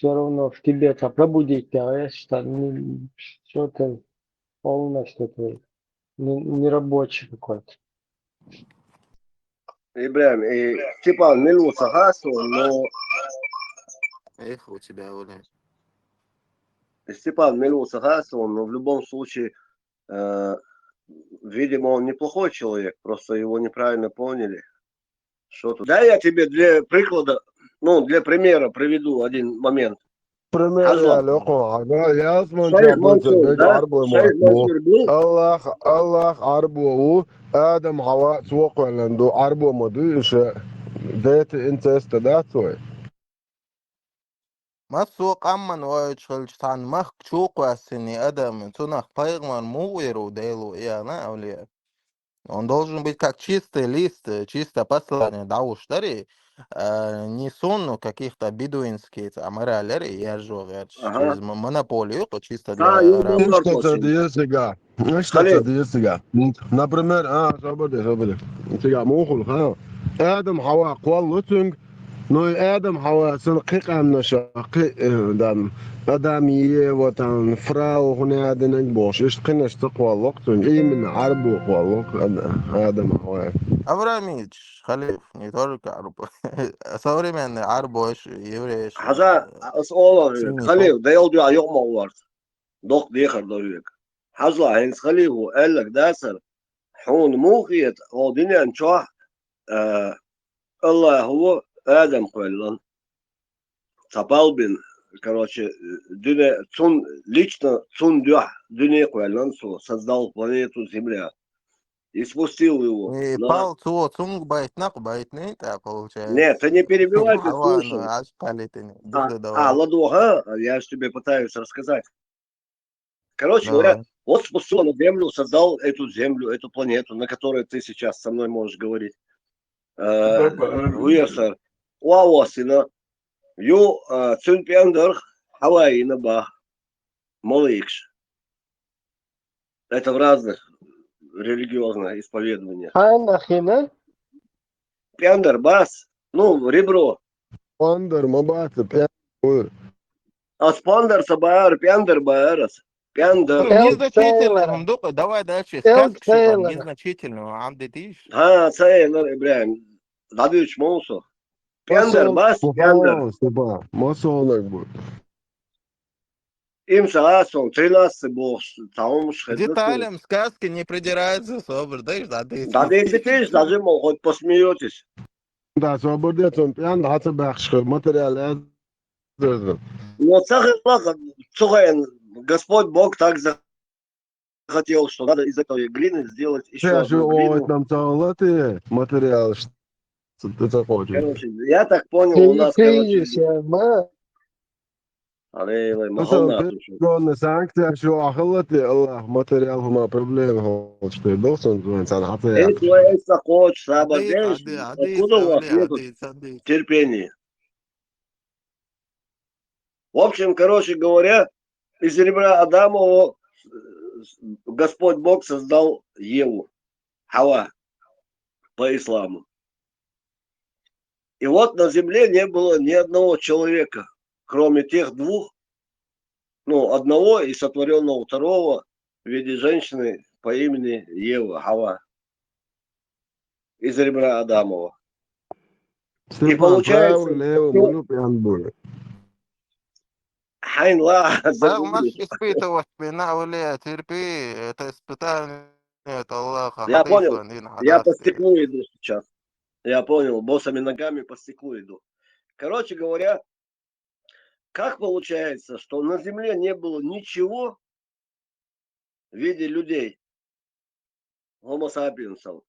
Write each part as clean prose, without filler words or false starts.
все равно в тебе это пробудить, а что что-то полностью такой нерабочий какой-то. Ибрahim, Степан Милу согласен, но Эх, у тебя, Оля. Степан Милу согласен, но в любом случае, видимо, он неплохой человек, просто его неправильно поняли. Что тут? Да, я тебе для приклада, ну, для примера приведу один момент. Пример Хазлан. Yazman Шейх çapı Мансур, çöpek да? arbu Шейх bu. Мансур был? Allah arbu Adam hava soğuk verildi. Arbu modu işe. Dete incest da soy. مسوق أمن ويشغل عن مخ تشوق واسني أدم تنخ пойгман муиру дейлу я أولياء. Он должен быть как чистый лист, чисто послание дауштари, не сонну каких-то бедуинских аморалери, я же через Ага. монополию, то чисто Та, для юбилар İşte рабочих. очень. tadiyesiga. İşte Халил, tadiyesiga. Например, sabır. Siga muğul ha. Adam hava kvallutung. No Adam hava sılqıqan nşaqı dan. Adamiye vatan frau hunadan boş. İşte qinaş taqwalluqtun. İmin arbu qwalluq Adam hava. Аврамич, халиф, не только арбо. Современный арбош, еврейш, Хаза, Олар, синий Халил, да я удивил, يوم موارد. دوق ديخر دويك. Хазла, هنس Халил, قال لك داسر. حون موقيت او دنيا نشوح الله هو آدم قولا Цапалбин, короче, лично Цун Дюх, Дюне Куэлансу создал планету Земля и спустил его. И пал цунг байтнак байтны, так получается. Нет, ты не перебивай, ты Хава, слушай. аж калитыни. Давай. Ладуга, я же тебе пытаюсь рассказать. Короче говоря, Давай. вот спустил на Землю, создал эту Землю, эту планету, на которой ты сейчас со мной можешь говорить. Уерсер, Уауасина, Ю Цюнпендер, Хавайи на Бах, Малыикш. Это в разных религиозных исповедованиях. Анахина? Пендер, бас, ну, ребро. Ponder mabası buyur. Аспандер, сабаар, пендер, баарас. Пендер. Незначительным, давай дальше. Сказки там незначительным, амдетиш. Сейлер, Ибрahim. Дадыч Монсо. Пендер, бас, пендер. Масонок bu. Им саасон, 13 бог, таумш, Деталям сказки не придирается особо, да, Дадыч, даже, мол, хоть посмеетесь. Да, свободец он пьян, да, це бахшка, материал. Но Цухаен, Господь Бог так захотел, что надо из этой глины сделать еще одну глину. Нам талаты материал, что ты захочешь. Короче, я так понял, у нас, короче... Gönne sankte şu akıllıtı Allah materyal huma problem hoştu. Dostum sen hataya. Это хочешь, обожаешь, откуда у вас нет терпения? В общем, короче говоря, из ребра Адамова Господь Бог создал Еву, Хава, по исламу. И вот на земле не было ни одного человека, кроме тех двух, ну, одного и сотворенного второго в виде женщины по имени Ева, Хава, из ребра Адамова. И получается... Хайн ла, Можешь испытывать меня, Оля, терпи, это испытание от Аллаха. Я понял, я по стеклу иду сейчас. Я понял, босами ногами по стеклу иду. Короче говоря, как получается, что на земле не было ничего в виде людей, homo sapiensов,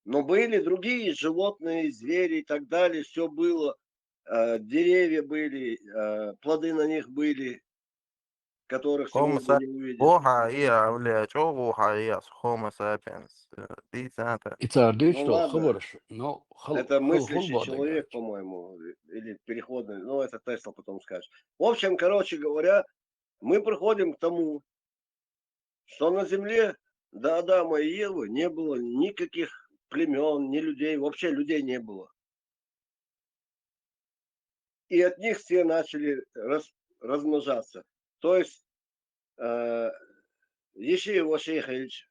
но были другие животные, звери и так далее, все было, деревья были, плоды на них были, которых сегодня не увидишь. Оха, я, Оля, что оха, я, homo sapiens. Это мыслящий человек, по-моему, или переходный, ну это Тесла потом скажет. В общем, короче говоря, мы приходим к тому, что на земле до Адама и Евы не было никаких племен, ни людей, вообще людей не было. и от них все начали размножаться. То есть Ешеев Вашейхович,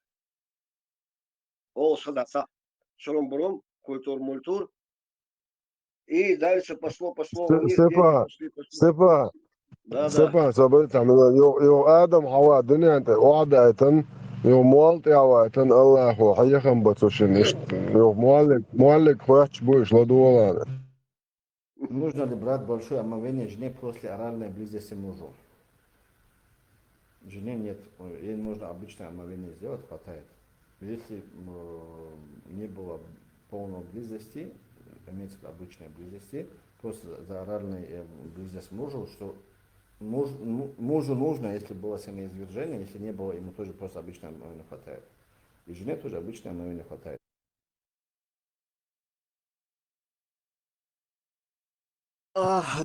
Ол Шадаса, Шурумбурум, культур-мультур, и дальше пошло, у них дети Степан, пошли. Степан, Да. Степан, صبرت عمل يو آدم حواء دنيا أنت وعدة يو موالت عواتن الله هو حيخن بتوشن يو موالك خوش بوش لدولا. Нужно ли брать большое омовение жене после оральной близости мужу? Жене нет, ей нужно обычное омовение сделать, хватает. Если не было полной близости, имеется в виду обычной близости, просто за оральной близость мужу, что мужу нужно, если было семяизвержение, если не было, ему тоже просто обычное омовение хватает. И жене тоже обычное омовение хватает.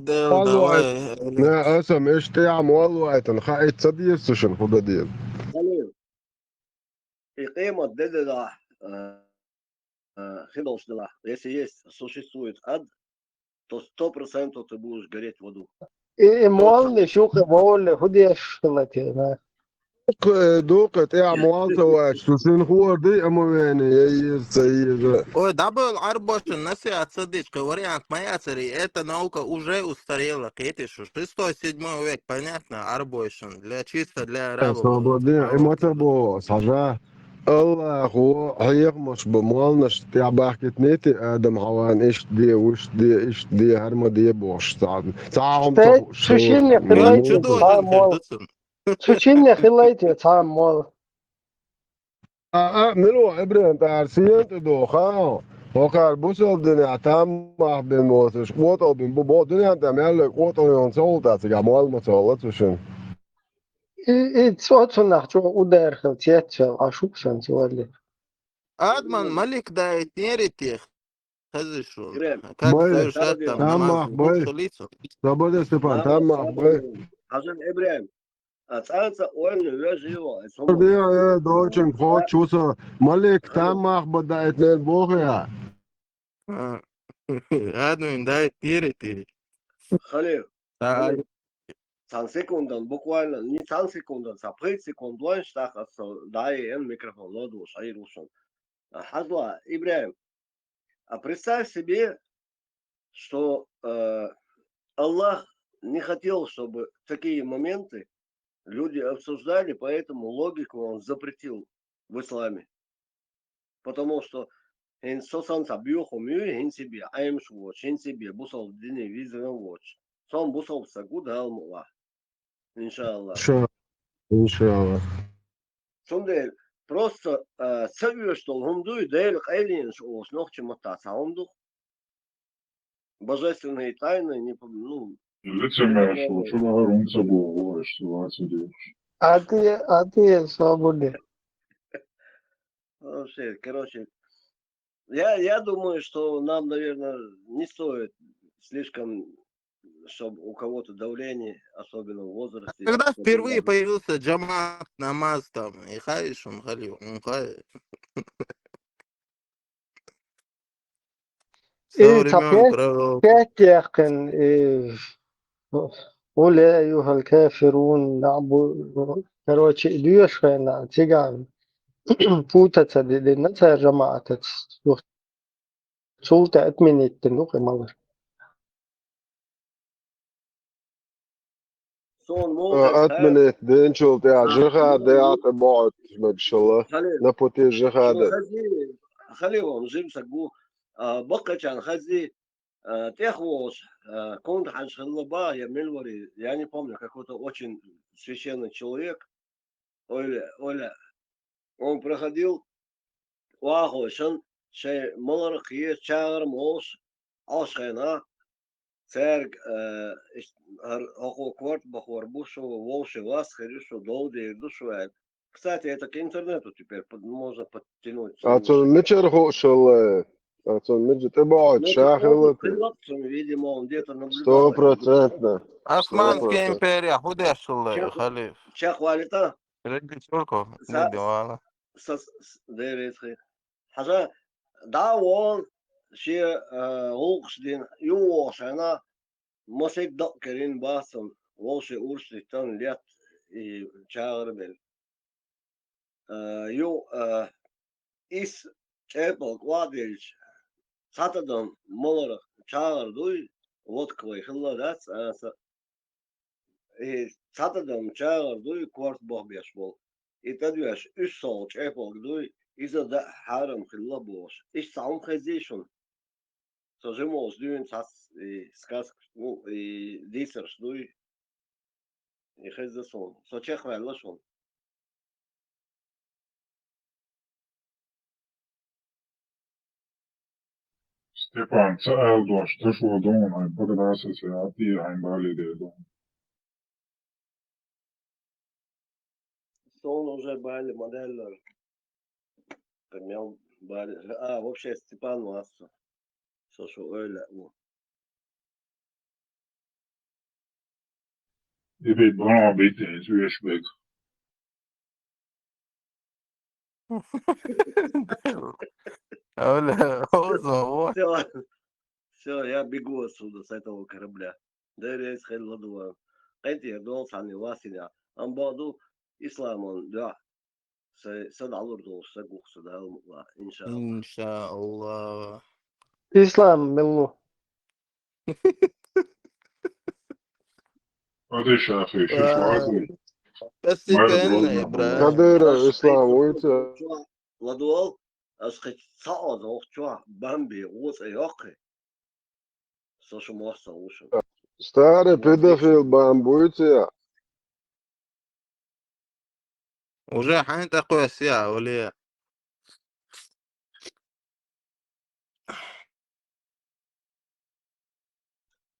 Дел, والله давай. لا أسم إيش تعم والله تنخائي تصديق سوشن خدا ديل. خليل قيمة ДДД хидолшдела. Если существует ад, то 100% ты будешь гореть в аду. مول شو بقول هدي شغلتي دوق تعم والته واش سوشن خور دي أمويني يسير. Ой, дабл арбош, наси отсадичка, вариант моя цари, эта наука уже устарела, Кетишу, 6-7 век, понятно, арбошин, чисто для арабов. صابدين إمتى بو صجاه الله هو هيك مش بمالنش تاع باحكت نيتي آدم حوان إيش دي وش دي إيش دي هرما دي بوش تعهم شتى تخش شوشيني Я خلايتي чудо تاع один مول хердуцин. شوشيني خلايتي تاع مول ملو عبرين تارسين تدو خاو وقال بوسل دنيا تام مع بين موتش قوتو بين بو دنيا تام يلا قوتو يون سولتا تيجا مال متولت وشن صوت نحجو ودار خلتيات عشوك شان تولي Адман, Малик да нерити, хазишун. Грем, Как باي совершать там تام намаз مع в двух باي столицах? صبر ستيفان تام намаз مع باي sabır. Hazır İbrahim. Açansa oyunu yazıyor. دي Somos. دوتشن خوت شوسا ملك تام مع بدا اتنين بوخيا Админ да нерити. Халil. San sekundan bukvalno, не san sekundan, sa 5 sekund лойнштаха дай микрофон лоду шайрушон. Хазла, Ибраим, а представь себе, что Аллах не хотел, чтобы такие моменты люди обсуждали, поэтому логику он запретил в исламе. Потому что hen sosan sa biuho mu hen себе аим шwo hen себе бусол дини визен watch. Son бусол sa good helm иншаллах. إن شاء الله Сонде просто целью, что он дует, дейлик алien, что снох чем мотаться, он дух божественные тайны, не ну. Лицемерство, что говорунца было, что отсюда. عادي صابوني Вообще, короче, я думаю, что нам, наверное, не стоит слишком, чтобы у кого-то давление, особенно в возрасте. Когда впервые появился джамат, намаз там, и хаишун, халил, со времен пророков. تاكن قل يا أيها الكافرون نعبد короче идешь на тиган путаться للناس جماعة سلطة أتمنى تنوق مالر Son mogen, أتمنى دين شو تاع جخا داع تبعت ما شاء الله خليل نبوتي جخا ده خليهم جيم سقو بقى كان خزي техвош, Конд Ханшхалаба, я Мельвари, я не помню, какой-то очень священный человек, Оля, он проходил Вахошан, Шей Малархи, Чагар Мош, Ашхена, Церг, Охо Кварт, Бахварбушу, Волши, Вас, Харишу, Долди, Душуэт. Кстати, это к интернету теперь можно подтянуть. أتون متشر هو شو أتون متشر تبعت Ну, это شاخلة видимо, он где-то наблюдал. 100%. Османская империя, худешила, халиф. Чахвалита, Среди турков, не дела. حاجة دعوة شيء غوقش دين يوش أنا مسك دق كرين باسم ووشي أورشي تان ليت شاغر بل يو إس شابل قواديش ساتدم مولر شاغر دوي واتكوي خلا داس ساتدم شاغر دوي كوارت بوه بيشبول إتدويش إسول شابل دوي إذا دا حارم خلا بوش إيش سعون خزيشون سجموش دوين ساس سكاس ديسرش دوي يخزسون سوچخ ولشون Stefan, Eldoš, tršo domāju, pagadāsies, ja attīrājumi balīdie domu. сон уже бали модель имел бали вообще Степан Массу слушай öyle bu Evet, bana bekleyiz, üyeşmek. Оля, озо, все я бегу отсюда с этого корабля да рейс хелладуа قيتي دول ثاني واسنا ام بعضو اسلام да سدعور دول سقوق سدعو ان شاء الله إن شاء الله. İslam millu. Hadi şafi, şu şuakı. بس Mare كأنه brozna, إبراهيم. Kadira İslam uyta. لدول اسخت صعد وقتوا بامبي وص يقي سوشو موسى وشو Stari pedofil bambuйте. уже حانت أقوى الساعة وليه.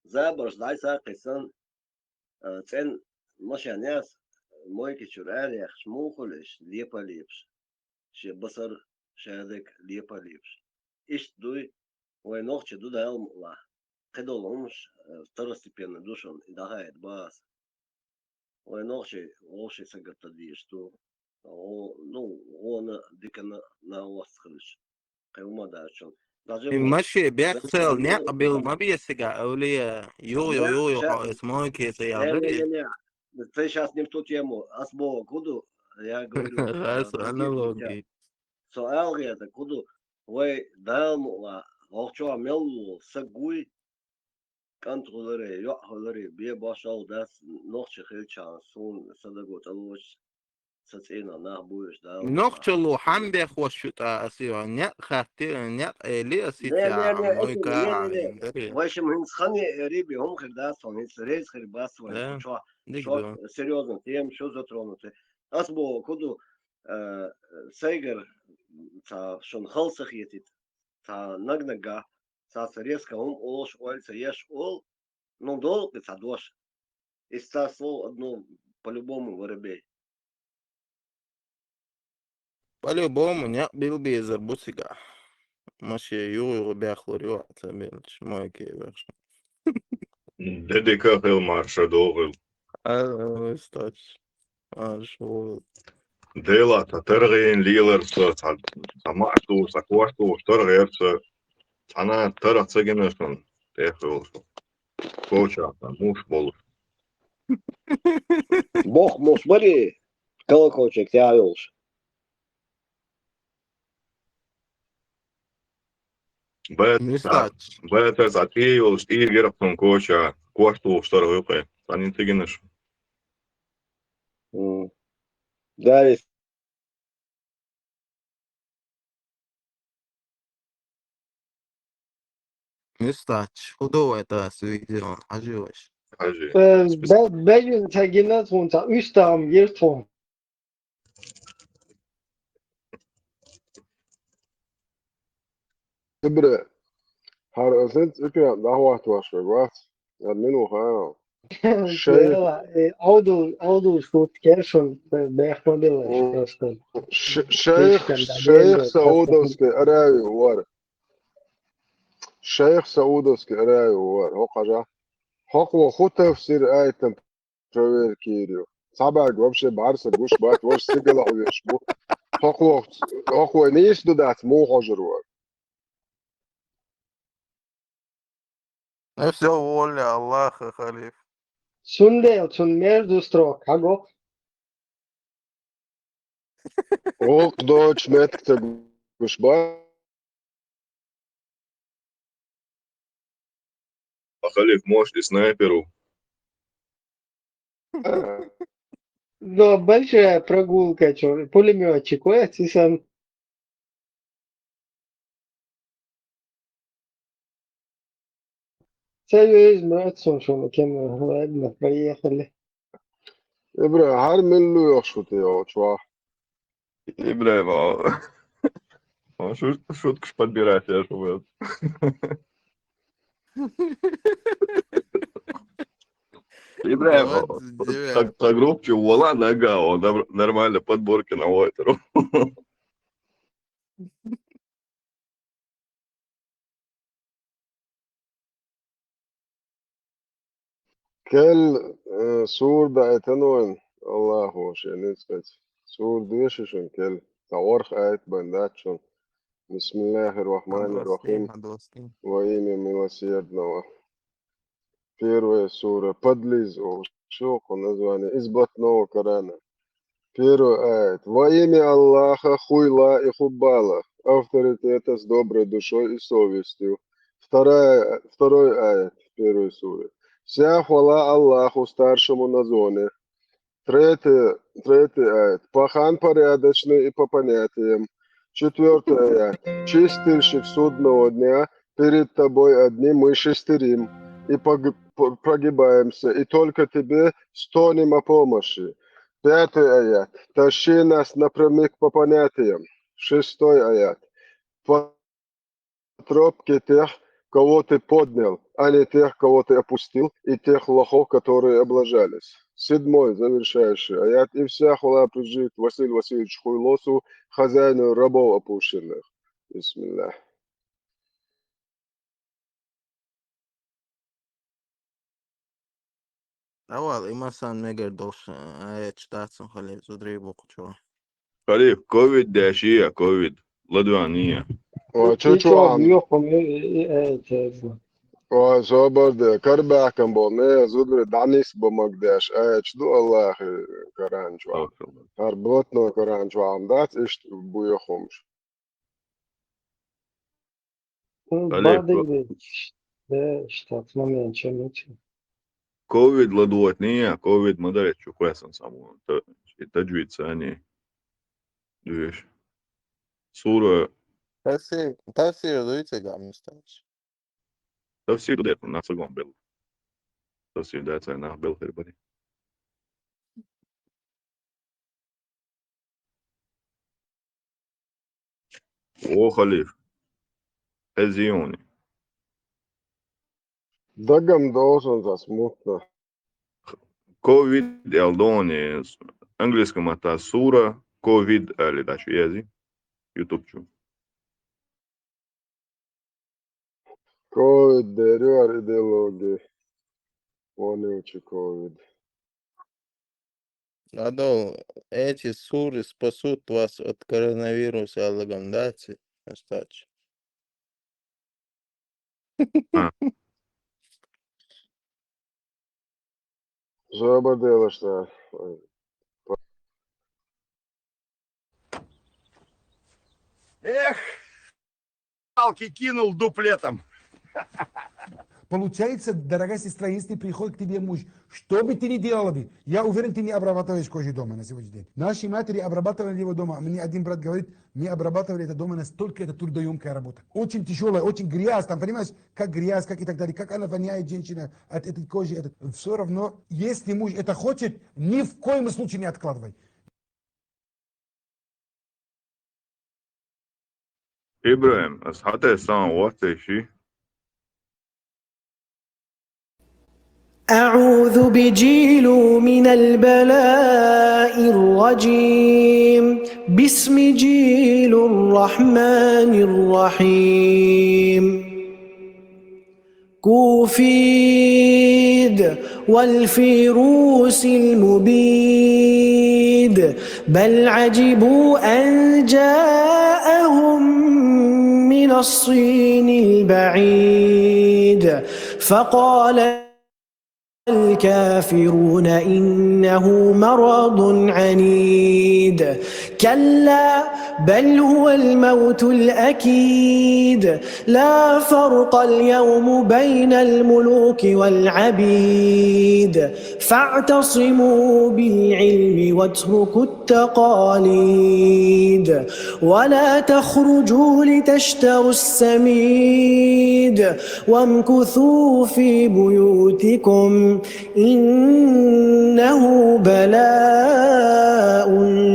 زابرش داي ساقيسن تن مش ناس مويكي شرالي خشموخلش ليبا ليبش شي بصر شادك ليبا ليبش ايش دوي وينوخش دو دا الله قدولهمش второстепенно душон и дагает бас وينوخش ووشي سقط تديش تو ну он дикана на واسخلش قيوما داشون ماشي بيغسل نقبل ما بيسقع أولية يو اسمه كيس يا بلي. Ты сейчас не в ту тему. Асбо, куду, я говорю, аналогии. это куду, вы дамла, волчо мелу, сагуй, контролеры, йохолеры, бе башал, дас, ночи хильчан, сун, садагут, алоч, сацина, нахбуешь, да. نقشلو حم بيخوش شتا أسيو نيت خاتير نيت إلي أسيتيا не, مويكا не. عندري. В общем, хинсхани риби, он хидас, он рейс хрибас, Да, что дикдо. серьезно, тем, что затронуты. Асбо, куду, сейгер, шон халсах етит, нагнага, резко, олш, ольца, еш, ол, ну, долго, дош. И слово одно по-любому воробей. По-любому نقبل بيزربو سقع. ماشي يو بياخلو ريوات بيلش مويكي بيخش. Dedika Hilmāra Dovil. استاش شو Dēlā tā targīn līlars, tā māktūs, tā kostūs, targīrs, tā nā tarā ceginas un tiekils. Kočā, tā mūs bolus. Бог, ну, смотри, колокольчик, ты орёшь. Bet tā tīvils īrgiras un kočā, kostūs, targīrs, tā nī ceginas. Да, есть. مستعش خدوه это видео عجوش. Haži. Bejün tegine tunca. Üstam yer tun. Ibre. Har özet ikram davat var şu var. Adminu ha. Şey. Audu skut kerşun. Beyhmedele. Şeyh Saudovski aravi var. Şeyh Saudovski aravi var. Hoqaja. Hoqwa khu tafsir ayatan prover kiriyo. Sabah вообще барса гуш бат ваш сигала хуеш бу. Hoqwa nish dudat mu hojru var. И все воля Аллаха, халиф. Sundelsun между строк, аго. Ок, дочь, метка, гушба. А халиф, может, и снайперу. Но большая прогулка, чё, пулеметчик, ой, сисан. Союз, братцом, что мы кем, ладно, поехали. Ibra, her millu yoxşutu ya, çuva. Ибраим, а шутку ж подбирать, я же Ибраим, 29. так группе вола нога, он нормально подборки на Войтеру. Kel sur da etenuen, Allahu şenitskat. Sur dışışın kel. Tawarх ayet bandachun. Bismillahirrahmanirrahim. Адвостим. Во имя милосердного. Первая сура подлиз, шоку название, из блатного Корана. Первый аят. Во имя Аллаха хуйла и хуббала. Авторитета с доброй душой и совестью. Второй аят первой суры. Вся хвала Аллаху старшему на зоне. Третий аят. Пахан порядочный и по понятиям. Четвертый аят. Чистильщик судного дня. Перед тобой одни мы шестерим. И прогибаемся. И только тебе стонем о помощи. Пятый аят. Тащи нас напрямик по понятиям. Шестой аят. По тропке тех, кого ты поднял, а не тех, кого ты опустил, и тех лохов, которые облажались. Седьмой, завершающий аят. И вся хвала принадлежит Василию Васильевичу Хуйлосу, хозяину рабов опущенных. Бисмиллах. أول مثلا ميجر دوش آيات شتاتسن خليل زودري بوكو شو. халиф, ковид дашия, ковид. Ладуания. Çuçuğam. Yok, evet. Zobardı. Karbakam bol. Ne zudre danis bomagdaş. Çdu Allah karançva. Arbotno karançva. Dat ist buyuhumş. Бады, штат, момент, чем Ковид ладуатния, ковид мадарет чуквесан само. Таджвид сани. Дуеш. Сура تفسير دويتي قام مستمش. تفسير ده на цагом был. Тafsir ده на был хербари. О халиф. Хезиони. Dagam должен засмутно. Ковид Алдони. Английском это сура. Ковид или дальше язык. YouTube'cu. Covid deriyor ideologi. Oni uči Covid. Адо, эти суры спасут вас от коронавируса, Аллагом, дайте остаться. Забодела что. Эх, палки кинул дуплетом. Получается, дорогая сестра, если приходит к тебе муж, что бы ты ни делала бы, я уверен, ты не обрабатываешь кожу дома на сегодняшний день. Наши матери обрабатывали его дома. Мне один брат говорит, мы обрабатывали это дома, настолько это трудоемкая работа. Очень тяжелая, очень грязь, там, понимаешь, как грязь, как и так далее, как она воняет, женщина, от этой кожи. Все равно, если муж это хочет, ни в коем случае не откладывай. Ибраим, حتى سان وقت شيء. أعوذ بجيل من البلاء الرجيم باسم جيل الرحمن الرحيم كوفيد والفيروس المبيد بل عجبوا أن جاءهم من الصين البعيد فقال الكافرون إنه مرض عنيد كلا بل هو الموت الأكيد لا فرق اليوم بين الملوك والعبيد فاعتصموا بالعلم واتركوا التقاليد ولا تخرجوا لتشتروا السميد وامكثوا في بيوتكم إنه بلاء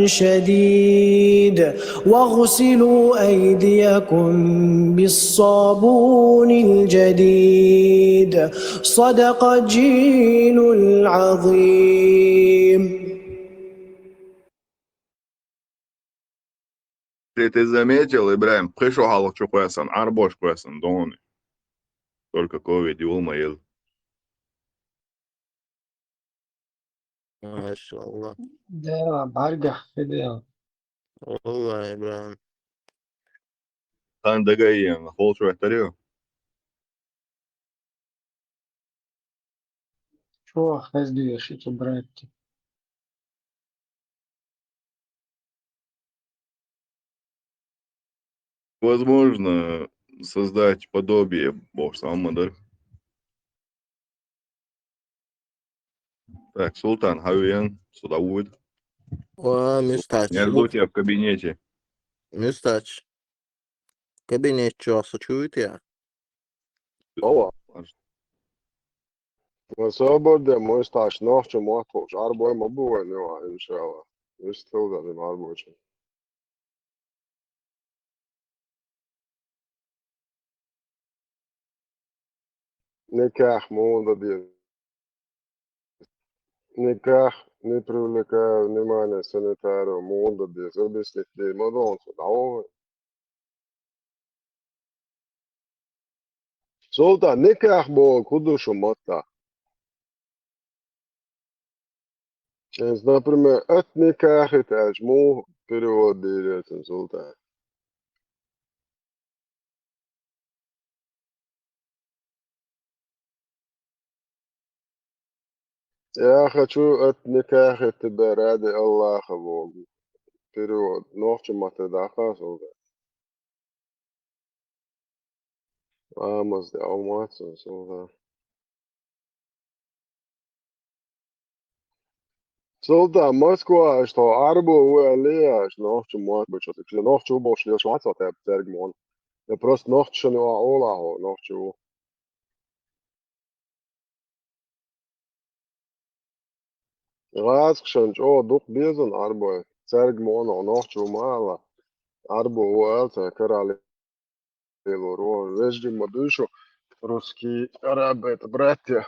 شديد واغسلوا أيديكم بالصابون الجديد صدق الجيل العظيم. Если ты заметил, Ибраим, пришел халочу куэсан, арбош куэсан, доны. Только ковид и улмаил. ما شاء الله. ده برجح كده. والله يا إبراهيم. Хан дагаиен, холчу этарю. Что хаздуешь эти братья? Возможно, создать подобие Бог сам, да? Так, Султан, Хавиен, Судауд. ومستعد Я жду тебя в кабинете. مستعد كابينيت شو شويت يا Ova. Slobodē mūstāši nošķu mokoši. Arbojam abuven, jo, inšēlā. Viss cilvēkiem arboči. Никак муда дед. Никак не привлекая внимание санитару муда дед. Объяснить дед. Мадонцу. Давай. Sultan, nikah bu kudušu matā. Например, от никах это жму перевод делает Султан. Я хочу от никах тебя ради Аллаха Богу. Перевод. Нохчу матадаха Султан. Амаз де алматсу Султан. Sultan, Moskvā es to arbu lieš nohču mošbiču. Tik nohču boš lieš vecotē tergmon. Ja prost nohču no olaho nohču. Rāskšanč o duk biezun arbu tergmono nohču māla. Arbu uelce karali lielu rožu. Vežģima dušu ruski arabēt bratja.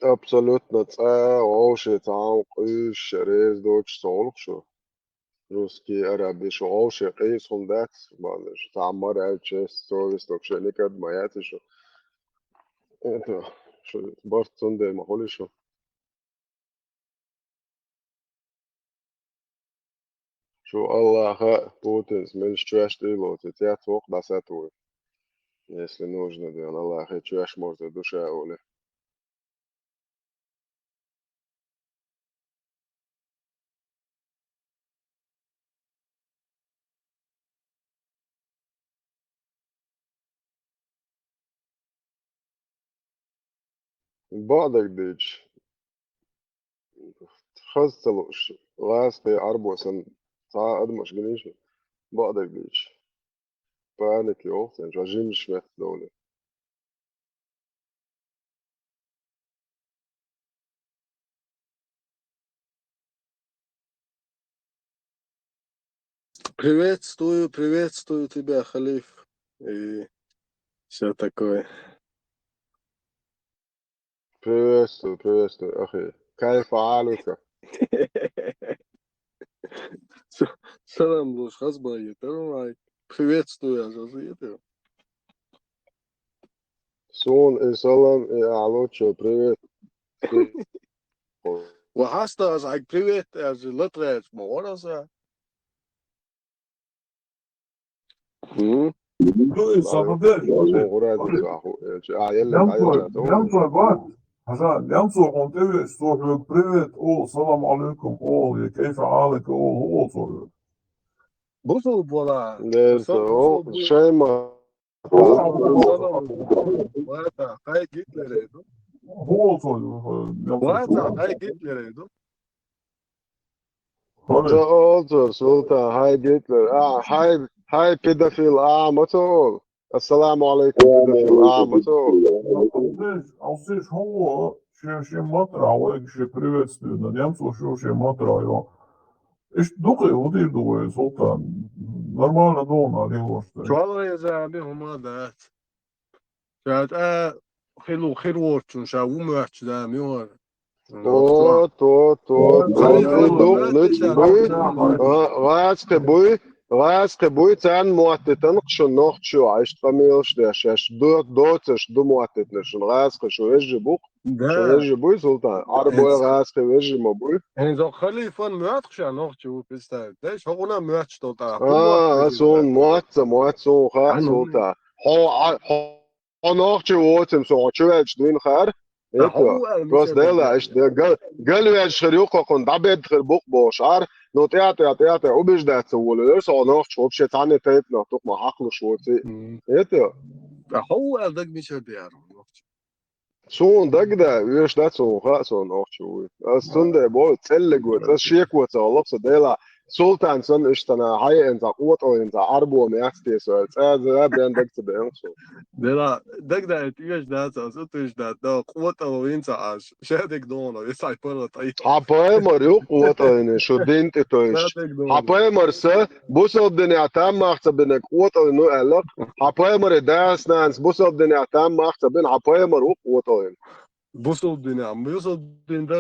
Абсолютно це овші там киш рез доч солкшу. Русский араби шо овші кис хундат балыш. Там мораль чест совесть вообще никак моя шо. Это шо барт сунде махоли шо. Шо Аллаха Путин смельш чуяш тилот. Я твох дасатует. Если нужно, да Аллаха чуяш может душа оли. بعدك ديش خزتلوش لاسقي عربوسن تا ادمش جنيش بعدك ديش بانك يوفت يعني جاجين شمت دولة Приветствую тебя, халиф, и все такое. приветствую أخي كيف حالك Салам, Луш, хазбай, это приветствую, Азазиет. سون سلام علوتشو привет وحاستا ازعج привет, از لطرة مورسة. Sabırdeş. Лямцой, бат. Hasan, Lemso Kontevi soruyor. Привет, о, салам алейкум, о, كيف حالك, o soruyor. Busol bola. Neyse o şey mi? Vata, hay gitlereydi. O soruyor. Vata, hay gitlereydi. Otur Sultan, hay Hitler. Hay pedofil, motor. Assalamu alaikum pedofil, motor. Здесь хо, ще матра, ще приветствую, на немцу ще матра, jo. Духай, води дує, Султан. Нормально дома, не гоште. Çoğalı yazı bir huma da. Şayet خير وقتون شا ومحش دا ميور. To. Raske buy sen muattetan schon noch şu aşk kamıyorş da şaş dört du muattetne schon raske şu ejje buk. Şu ejje buy Sultan. Arboya raske ejje mo buy. En zo khalifan muatch شا noch şu bista. Deş ona muatch da. Son muat so ha Sultan. Ho noch şu otem so çöç dün khar. بس ديلا ايش قالوا يا شريوكو كنت عبد خير بوق بوشار نو تعطي وبيش ده تسول ليش انا شو بشي تاني تايب نطق ما عقله شو تي ايت هو قالك مش بيعرف شو دك ده ايش ده سو خلاص انا شو السنده بو تسلق وتشيك وتالله ديلا سلطان سن اشتنا هاي انت قوت او انت عربو مياكتي سو هذا بين دك تبينسو ديلا دك ده ايش ده ايش ده قوت او انت عاش شادك دونه يسعي بره طيب حباي مريو قوت او شو دينت توش حباي مرسا بوسو الدنيا تام ماخت بينك قوت او انه قالك حباي مر داس نانس بوسو الدنيا تام ماخت بين حباي مر قوت او بوسو الدنيا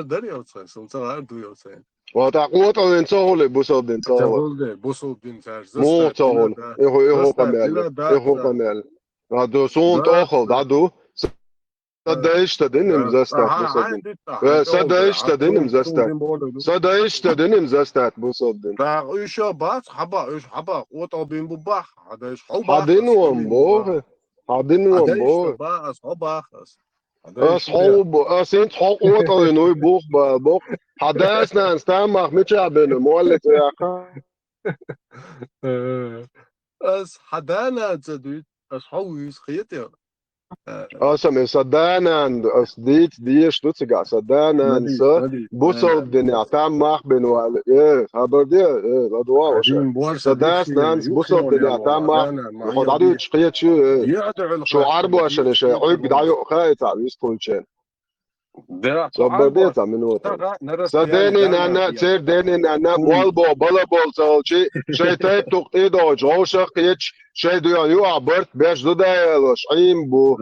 ده يوصل سلطان عرض يوصل وتعقوت او انسول بوسو الدين تقول بوسو الدين فرز مو تقول ايهو كمال هادو سون تاخل دادو صدقش تدينم زستات صدقش تدينم زستات بوسو الدين ايش باص حبا قوت او بين بباخ هذا ايش حدين ومبوه باص حبا أصحاب أسنت حقوق أو نوي بوخ حدثنا نستمع متشابه مولد يا أس حدانا تدويت أصحابي خيتي أسمع صدقنا أصديت دي شتوتسجع صدقنا نسا بوصل الدنيا تمع بين وال إيه هذا دي إيه الأدوار صدقنا بوصل الدنيا تمع خدعوا تشقيت شو عربو عشان شيء عيب دعيو خايت على يسكون شين صبرت من وقت صدقني أنا تردني أنا والبو بلا بول سالشي شيء تايب تقيدو جوشة قيتش شيء ديو عبرت بيش دايلوش عيم بو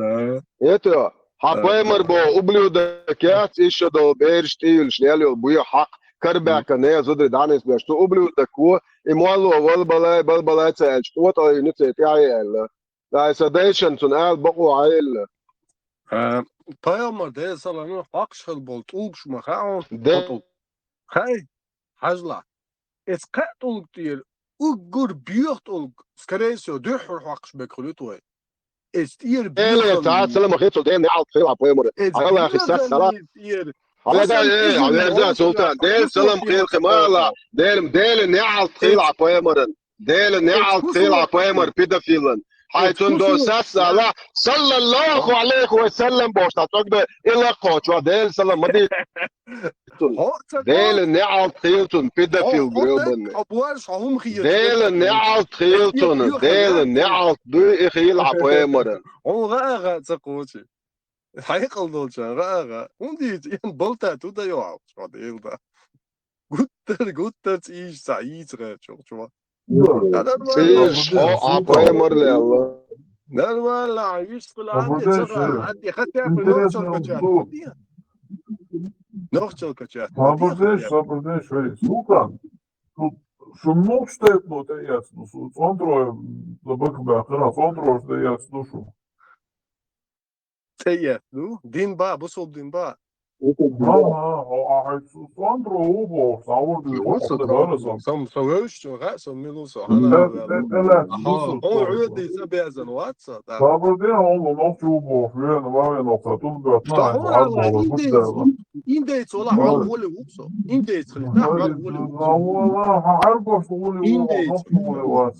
يتو حبايمر بو أبليو دكات إيش دو بيرش تيل شلياليو بويا حق كربع كنيا زدر دانيس بيش تو أبليو دكو إموالو والبلا تسالش قوة أي نتسيتي عيال لا سديشن تنقال بقو عيال Payamar de salanı akşal bolt ulg şuma khaon ده hay hajla es qat ulg diyor ugur biyoht ulg skaresio duhur haqsh bekhulut way es diyor إيه تعال سلام خيط ده نعال خيط حبايمر يلا يا أخي السلام على ده ايه على ده سلطان ديل سلام خير خمالا ديل نعال خيل عبايمر ديل نعال خيل عبايمر بيدافيلن حيثن دو ساس الله صلى الله عليه وسلم بوشتا تقدر إلا قوتوا ديل سلام مدي ديل نعال خيلتن بيدافيل جروبن ديل نعال خيلتن ديل نعال دو خيل عبايمر هو غا تقوتي حقيقة دولشان غا وندي ين بلتا تودا يوعو شو ديلدا قلت إيش سعيد غير شو إيش عبايمر لي الله لا والله عايش في العادي عادي خدت في نوخشل كشات Sabırdeş şöyle. Sultan. Şunun штеп но те ясно. Центро да бък бахра, центро да ясно шу. تيا دين با بصوب دين با Sandro Obo, Sauer du وصل Schoch, Börsen. سم سويش رأس ميلوسو Det أنا lät aha hon عودي سبيزن واتسا ده Sabır det har något jobb för en var något att underbart nej اشتحون så على hade det إنديت ولا حال ولي وبصو إنديت خلينا حال ولي وبصو والله عارف شغلي إنديت ونص شغلي والله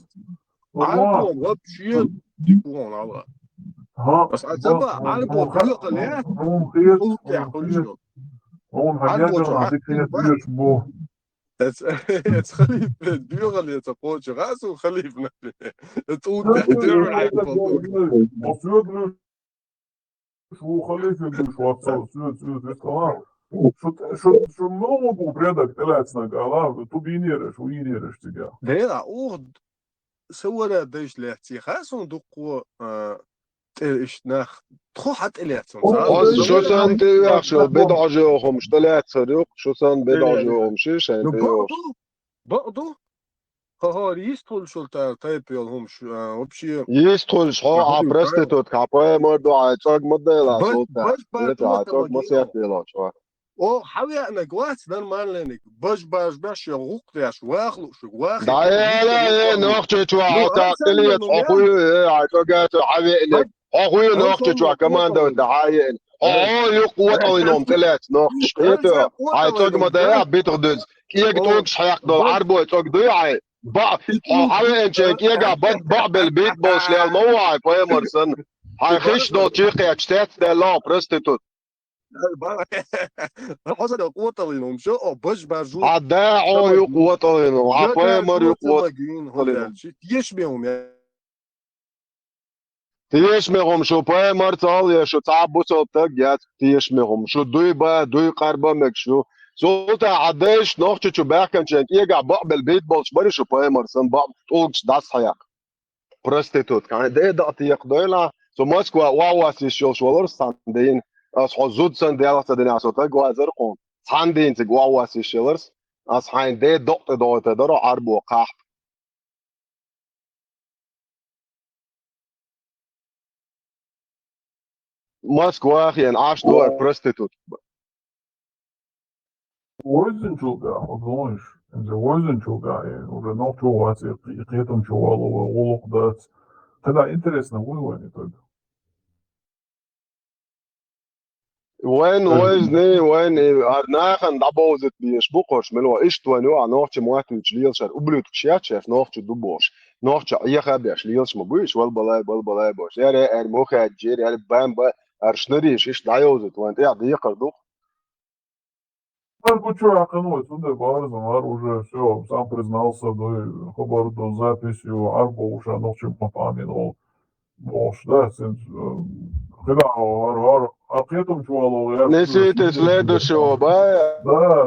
عالبون وبشيت ديكون على ها بس عتبا عالبون بيقل يا هون خير وتع هون كل خير شيء هون حاجات عالبون انا شو عندك خير عالبون فيش بو Het خليف بيقل يتقوش غاس وخليف نبي توتع تعمل عالبون وسيد شو خليفة دوش واتساب سيد استوى شو много предок телецна гала ту бинереш уинереш тига ده أورد سوى ديش لاتي خاصون دقوا إيش ناخ تخو حتى لاتون صار سوى سوى ده شو بقى بدعجوهم طلعت صديق شو سان بدعجوهم شيش برضو ها يستول شو تايب يلهم شو وبشي يستول شو عبرستت كابا مردو عايزك مدة سلطة بس عايزك مسيح ديلا شو او حاوي انا جوات دان مالنك باش يغوق ياش واخلو شو واخي لا نوختي شو عتاقلية اخوي عايزك حاوي لك اخوي نوختي شو كمان دو دعاين يقوى نوم ثلاث نوختي شقيته عايزك مدة بيتردز كيك توكس حيقدر العربو يتوك ضيعي حاوي انشيك يقع بعبل بيت بوش للموعي فايمرسن حيخش دو تشيقي اشتات لا برستيتوت حصل قوتلينهم شو باش بارجو عداعو يقوتلينهم عفايمر يقوتلينهم يشبههم يا تيشمهم شو بايمر تاليا شو تعبو تلتقيات تيشمهم شو دوي قربا مك شو سلطة عداش نوختي شو باكن شانك يقع بقبل بيت بولش بري شو بايمر سن بقب تولكش داس حياك برستيتوت كان ده دقتي يقدويلا سو موسكوا واواسي شولر ساندين as حزود سن ديالا سدني عصوتا جوا زرقون ساندين تجوا واسي شيلرز as حين ده دقت دوت درو عربو قاح موسكوا أخي عاش دور برستيتوت Oizenčuga, odložiš, za Oizenčuga je, уже novčovac je prijetom čuvalo ulog dac. Teda interesno ujvanje toga. وين وزني وين ناخن دبوزت بيشبقش ملو اشتوى نوع نوعش مواتن تشليلش قبلت كشيات شاف نوعش دبوش نوعش اي خبي شليلش مبوش والبلاي بوش يا الموخه جير يا بام با ارشنريش ايش دايوزت وانت يا دقيقه دوق Marko čovjeka noć, onda je Barzan уже все, сам признался, да и хабар до записью Арбо уже ночью попаминал. Бош, да, сен, когда аркетом чувало, я... نسيت следующего بايا Да,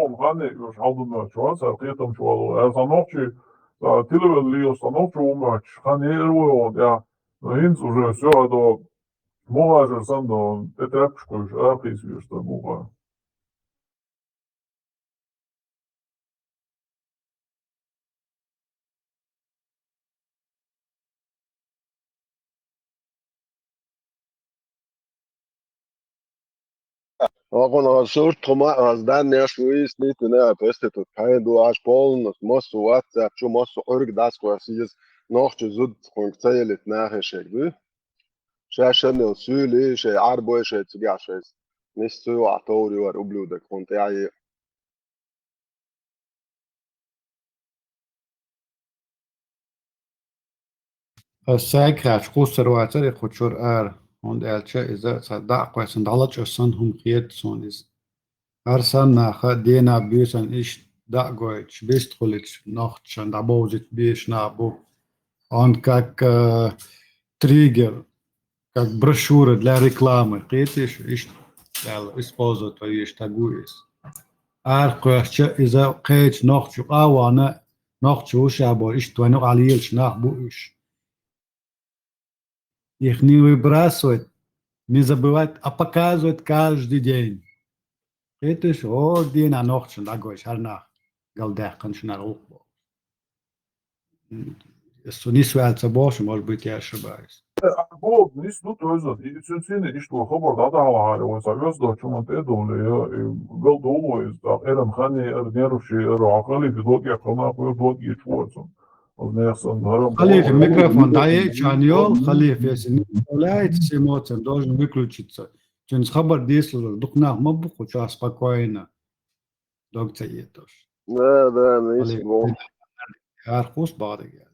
он хане, još алдына čuvac, аркетом чувало, я за ночи, тилевел лио за ночью умач, хане он, я, инц уже все, до, мога же сам до, тетрепшку, аркисью, что мога. Ako surt Thomas dan nešto sniti ne prestati kaj du aš polno mosu WhatsApp čo mosu org das ko sis noch čo zud funkcielit nachher شكل شاشن السولي شيء عربو شيء تجع شيء نسو عطوري وربلودك كنت يعني Säkert kusarvāts arī kučur ar un elče izēts dākvais un dalač osan hum khiet son is. Ar sanna kha dena bisan ish dāgoich bist khulich nacht and abozit bish nabu. Он как триггер, как брошюра для рекламы. Қитиш иш используют иш тагуис. Ар қояшча иза қейч нохчу авана нохчу шабо иш твану алиелш нахбу иш. Их не выбрасывать, не забывать, а показывать каждый день. Это ж один нохчу дагоиш арнах галдах каншнар улбо. Если не связаться больше, может быть, я ошибаюсь. god, nis nu tözat. Cini išto habarda adalahāļos, agasdoču man piedolī, vēl dolojas, tā eram khani ar neruši, ar aqali vidot yakana, vidot geçuyorsun. Az neysan daram. Халиф, микрофон дай чаньол, Халиф, если не справляетесь с эмоциями, должен выключиться. Через хабар действовал, духнах мабуху, час спокойно. Доктор Етош. Да, нейси гол. Архус бады geldi.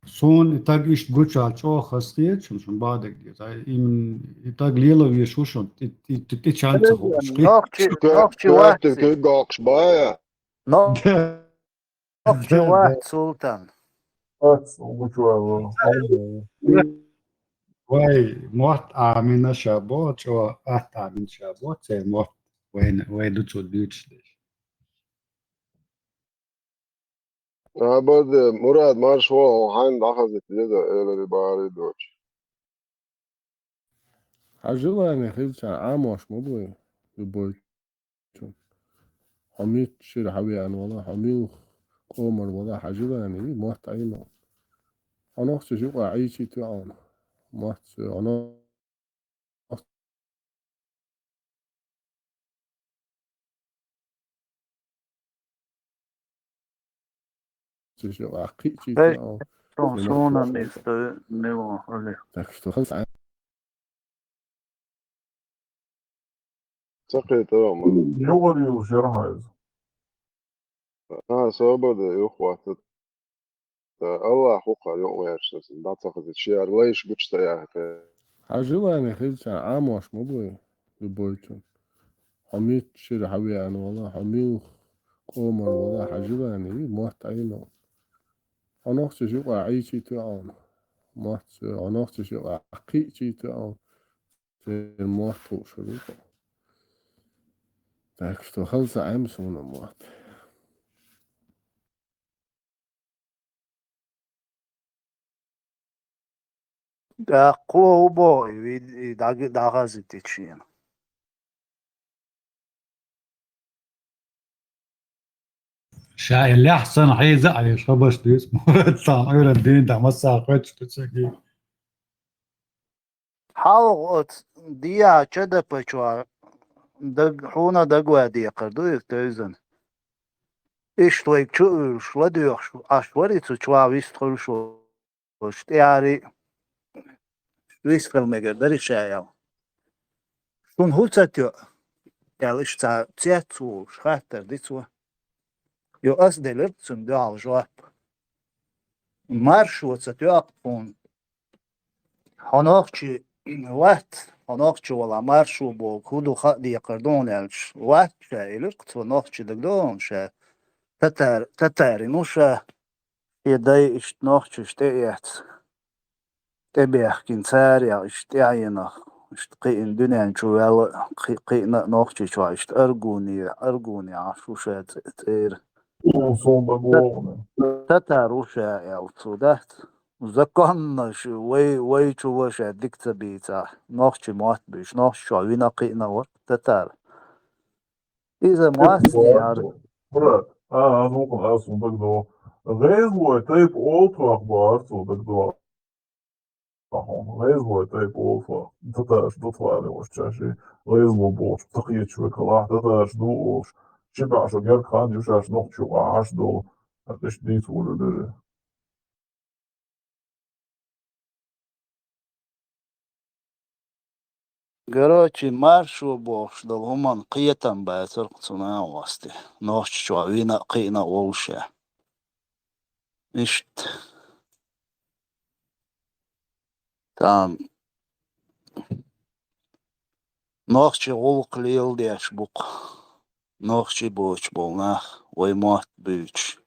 Son tag iş guçal çok hastayı çünkü badık diyor. Tag liela bir şu şu ti çanta hoş. Nokči Köptür veci, gokš bāja. nokči veci, sultan. Aç, uçuyor. Vay muht amina şabot o at amin şabot se muht vay duçu düçle. Abad Murad marš vol, hain dahazit lieda eleri bāri doč. Желание خلص عام مو بوي بوي حميد شير حبي أنا والله حميد قومر والله حجلا يعني ما تعينه أنا أخشى شو عايشي تعاون ما أنا أخشى شو عقيشي تعاون Sonan isto nevo, ali. tak što خلص Saqi tara man. Yuvarıyor şerhayız. Sobada yukhwatat. Allah huqa yuqyashtas. Dataqat shiyar leish guchta yahta. желание خلص عام مو بوي بوي حميد شير حبي أنا والله حميد قومر والله حجلا يعني ما تعينه أنا أخشى شو عايشي تعاون ما أنا أخشى شو عقيشي تعاون ما توصل tak što خلص عام سونا موات Da قوة وبوي دا غازي تشين. شاي اللي احسن حيزة على شبش ديس مرات صانعوا الدين دا مساقتش تسكي. حاول ديا كده بچوا دق حونا دقوا دي قردو تيزن. إيش ليك شو شو ديوخ شو أشوري تشوا ويستخل شو اشتياري ويستخل مقدر شايل. شون هو تاتيو يالش تا تياتو شخاتر ديتو يو أس دلرتسن دال جواب مارشو تاتيو أقفون هناقشي وقت هناقشي ولا مارشو بو كودو خدي يقردون يالش وقت شايلرت وناقشي دقدون شا تتاري نوشا يدي اشت ناقشي اشتيات تبيح كنساري اشتيعينا اشتقين دنيا شو يلا قينا ناقشي شو اشت أرجوني عشوشة تير Sonda gol. تتاروشا يا وصودات زكان شو وي شو وش ديكتا بيتا ناقشي موات بيش ناقشي شو وينا قينا وقت تتار إذا مواتني عارف Murat, nokon esmu dagdo. Reizloja teip oltrāk bārcu dagdo. Reizloja teip oltrāk. Tatārš dotvēroši čaši. Reizlo boš, takieču vekalā, tatārš duoš. Čibāšu gerkhan, jušāš nokču āš do. Ateš dītvūru dere. Короче, маршу бош дал гуман قيتم باتر قصنا واسطي نوش شوينا قينا ووشا اشت تام نوش غلق ليل ديش بوق نوش بوش بولناخ ويموت بيش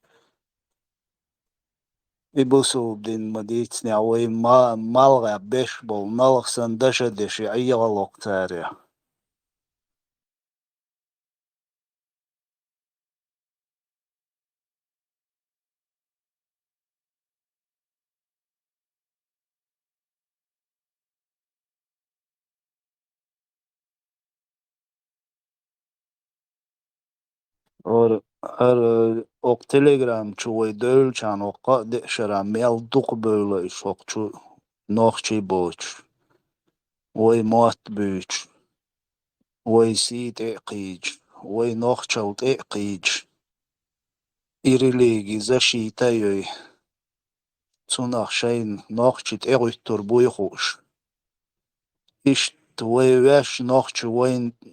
يبوسو بدين مديتني وي ما مالغا بيش بول نالغ سندشة ديشي اي غلق تاريا और Ok telegram çuğay dölçan oqa deşera mel duq böyle iş okçu nohçi boç. Oy mat büç. Oy sit eqic. Oy nohçalt eqic. İriligi zaşitayoy. Tsunaq şeyin nohçit eqüttur buyxuş. İşt oy veş nohçu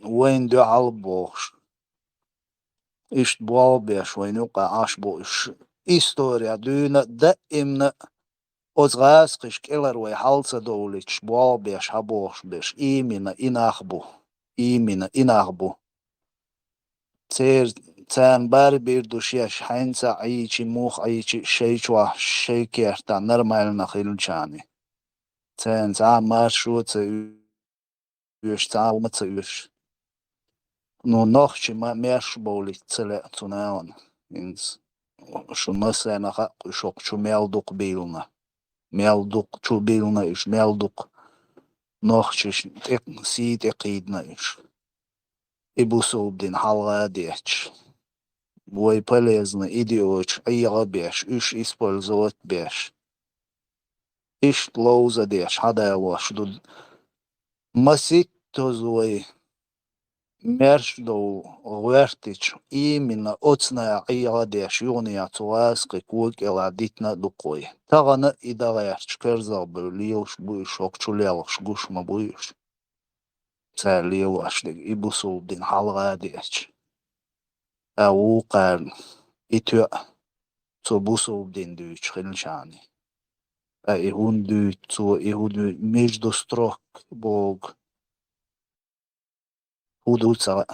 oyn dö alboş. İşt boğabeş oy nuqa aşboş. İstoriya düğüne daimna Ozğasqış keler way halsa doliç boğabeş haboş beş. İmina inahbu. İmina inahbu. Sen bar bir duşyaş hansa ayçi muh ayçi şeyçwa şeykerta normal nakhilçani. Sen marşrutsa üş salmatsa üş. No nochçi ma merş bolit tsele tunaon. Ins şu mesela şok şu melduk bilna. Melduk şu bilna üş melduk. Nochçi tek si tekidna üş. Ibusubdin halga diyeç. Ой, полезно, идиоч, айгабеш, үш использовать беш. Иш лоуза деш, хадайлош, дуд. Масит тозуй, мерш доу, вертич, именно оцная айгадеш, юния цуаски, кукела, дитна дукой. Тагана идагаеш, керзал был, лилш буш, окчулелш, гушма буш. Це лилаш, ибусубдин халга деш. Аукар, итю. Så busubdin dyç xilşani. Ihun dyç so ihun между строк bog hudutsa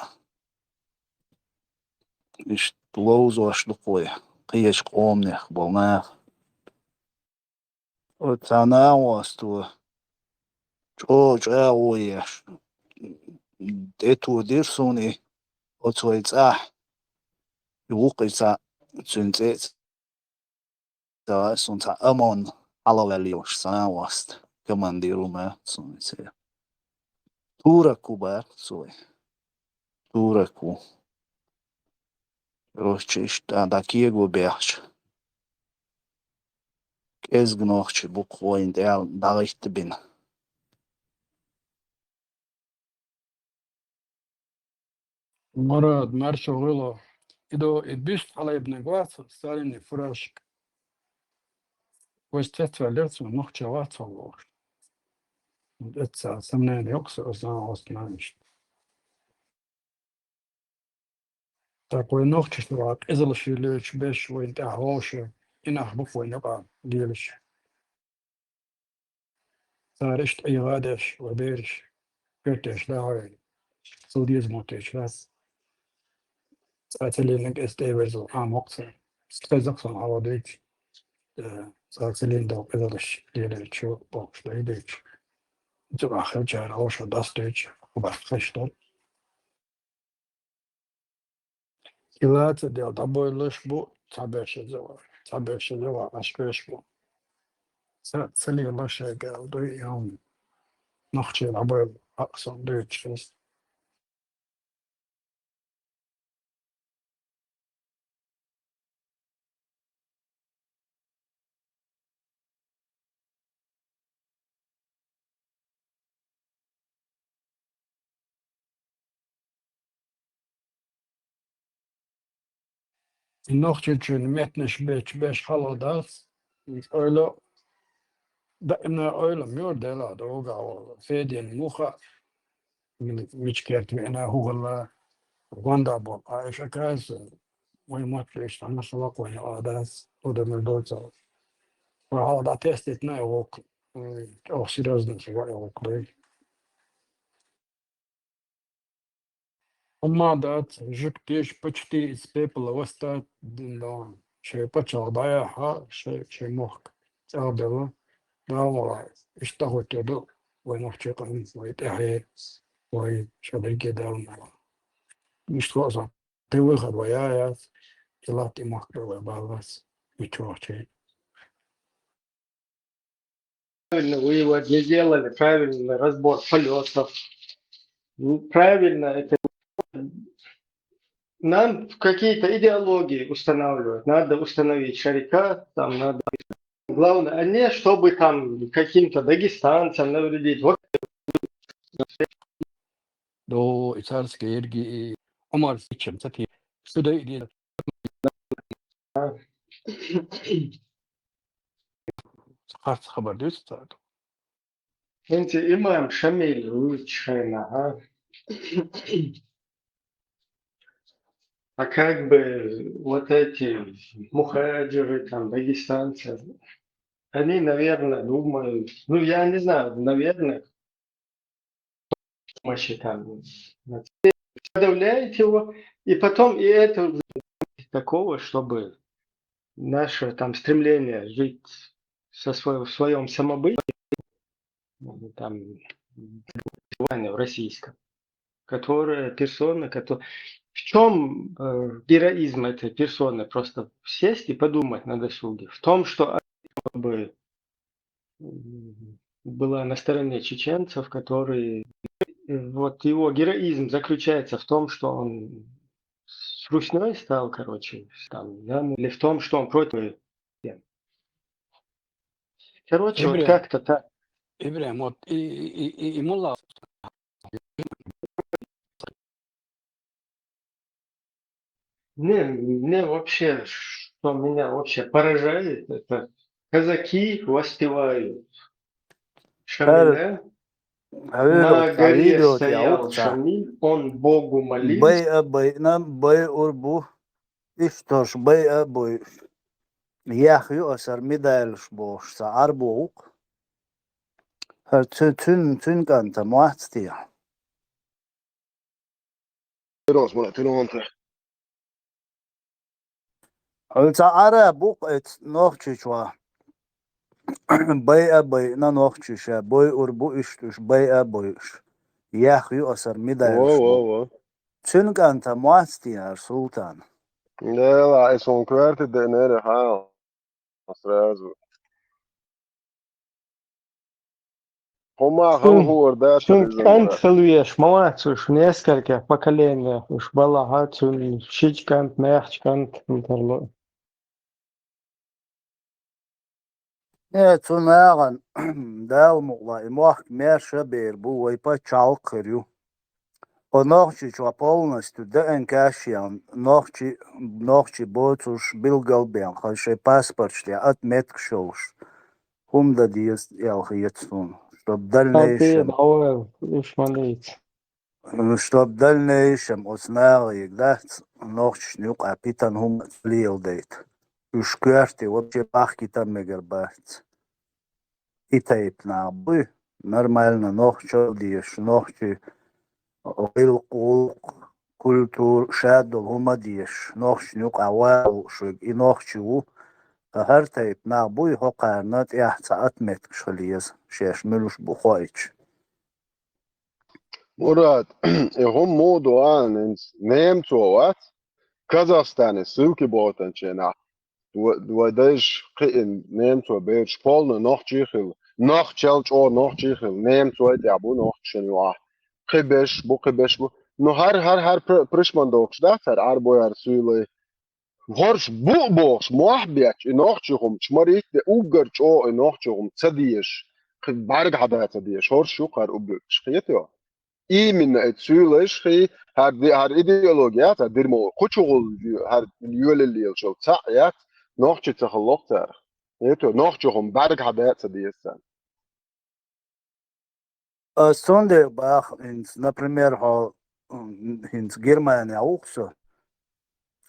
iş lozo ashluqoy qiyash qomnih bolnaq. O tana wastu çoca oyash etu dirsuni o tsoitsa yuqisa tsuntset da sunta amon alalelios sana wast komandiruma tsunse Tura kubar soy Turaku. Rochista daqui goberch. Ezgnocht buqoin der daricht bin. مراد مرشو غلو إدو إدبشت على ابن قواس سالني فراشك واشتت فلرت من نخشى واتفوق اتسع سمنان يقصر أصنع أصنعش تقول نخشى شواك إذا شي ليش بيش وين تهوش إن أحبك وين يقع ديلش سارشت أي غادش وبيرش كرتش لا هاي سوديز موتيش بس ساتلين لك استيبرزو عام وقت استيزقصن عوضيك ساتلين دو إذا ليش شو بوكس ليديك تبع آخر جار أوش داستيج وبخشتر كلات ديال دبويلش بو تعبيش زوا أشكرش بو سلي الله شيء قال دوي يوم نخشي دبويل أقصن دويتش فيس النخشي تشون متنش بيش خلا داس öyle دائما öyle ميور ديلا دوغا فيدين موخا مش كيرت أنا هو الله واندا بول عايشة كاس وين ما تليش أنا سواق وين عادس وده من دوتة وهذا تيستت نايوك أو سيرازن سواق يوك بي وما دات جكتيش بچتي سبيبل وستات دين شيء بچا ضايع ها شيء مخك تعبوا داوا اشتهوا تدو وين أحتقن ويتحيي وين شبه كده مش توصل توخد ويايا يلاتي مخك وبالغس يتوحشي Вы вот не сделали правильный разбор полетов. Правильно, это нам какие-то идеологии устанавливать. Надо установить шарикат, там надо... Главное, а не чтобы там каким-то дагестанцам навредить. Вот до царской эрги Омар Сичем, таки сюда иди харц хабар дюста. эти имам Шамиль Лучшина, а? А как бы вот эти мухаджиры, там, дагестанцы, они, наверное, думают, ну, я не знаю, наверное, помощи там, подавляете его, и потом и это уже такого, чтобы наше там стремление жить в своем самобытии, там, в российском, которая персона, которая... В чем героизм этой персоны? Просто сесть и подумать на досуге. В том, что она бы была на стороне чеченцев, которые... Вот его героизм заключается в том, что он с русней стал, короче, там, да, или в том, что он против... Короче, вот Ибрем, как-то так. Ибрем, вот и мулла. Мне вообще, что меня вообще поражает, это казаки воспевают Шамиля. На горе видео стоял Шамиль, он Богу молился. бей нам бей урбу иштош бей бой яхю асар медальш бош sa arbok her tün kanta muatstiya Eros mulle tilonte. Hulsa ara buk et nochchichwa bey na nochchisha boy urbu ishtush bey яхю асар медальш bo Wow. tün kanta muatstiya sultan Nela, es un kvarti de nere haal. Srazu. Хома хан хуорда Цункан тализамура. целуешь, молодцы, уж в нескольких поколениях, уж балага, цун, щичкант, мягчкант, интерло. Цунаган далмула имах мерша бербу вайпа чалкырю. Нохчичва полностью ДНК-шьян, нохчи боцуш билгалбен, хальшей паспортшля отметкшоуш. Хумда диес ялхиецун, чтоб А ты, дальнейшем, давай, уж молиться. чтоб дальнейшем узнали, да, нохчнюк апитан хум лилдейт. Ушкерти вообще бахки там мегарбат. И тейп на бы, нормально, нохчо диеш, нохчи كولتور شاد هما ديش نوخش نوك عوال شوك إي نوخشو هر تايب نعبوي هو قارنات إحسا أتمت شليز شاش ملوش بخوايش Murat, هم موضوع ins Nemtovat, Kazahstan Silke Botan Chena. Du dej qin Nemtwa be Polna noch Chichil, noch Chelch or noch Chichil, Nemtwa Yabu noch Chenwa. Qibesh bu qibesh bu. No har prishman doksh da har arboyar sule. Horsh bu box mohbiach in noch chichum chmarit de ugerch o in noch chichum tsadish. Barg hada tsadish horsh shukar ubch. Khiyetwa. I min etsüleş ki her ideologiyat her dirmo kuçugul her yöleli şov tsayat noch tsakhlokter. Yeto noch chum barg hadat diyesan. Сонде бах, например, инс Германия уксо,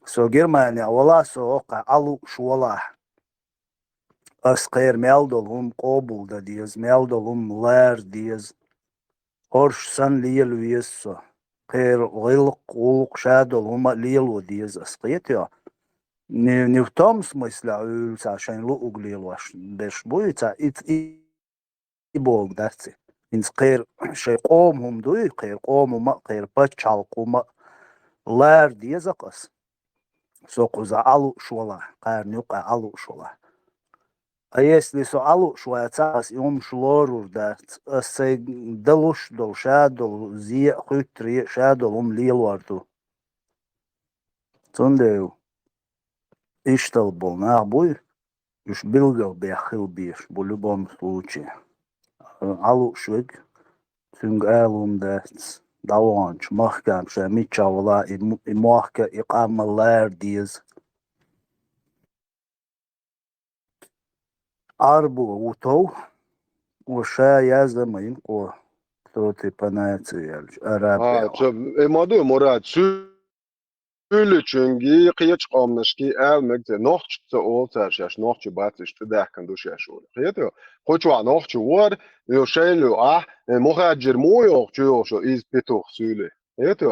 со Германия вала со ока алу швала. Асқер мелдол қобул да диез, мелдол лэр диез. Horш san liel vieso. Qer ulq шадол هما liel диез асқиетё. Не в том смысле, عشان لوق ليلوش بش بويتا и бог даци. Инс qer шей qomhum дуй, qer qomuma, qer пачалқума. Лэр диез ақас. Соқуза алу швала, qer нюqa алу швала. А если суалу швайцарс иом шлорур да сей далуш дол шадол зи хутри шадол лилварту. Цундею иштал был нахбуй, уж билгал бяхил биш, в любом случае. Алу швик, цунг элум дэц, даванч, махкам, ша мичавла, и махка, и камалэр диз. Арбу утоу, وشا يازمين قو توتي بناتي الرابع Emadı Murat Sülü çünkü kıyıç kalmış ki elmekte nohçta olsa şaş nohçu batıştı derken duş yaş olur. Kıyıtı koçva nohçu var yo şeylu muhacir mu yok şu iz bituh sülü. Kıyıtı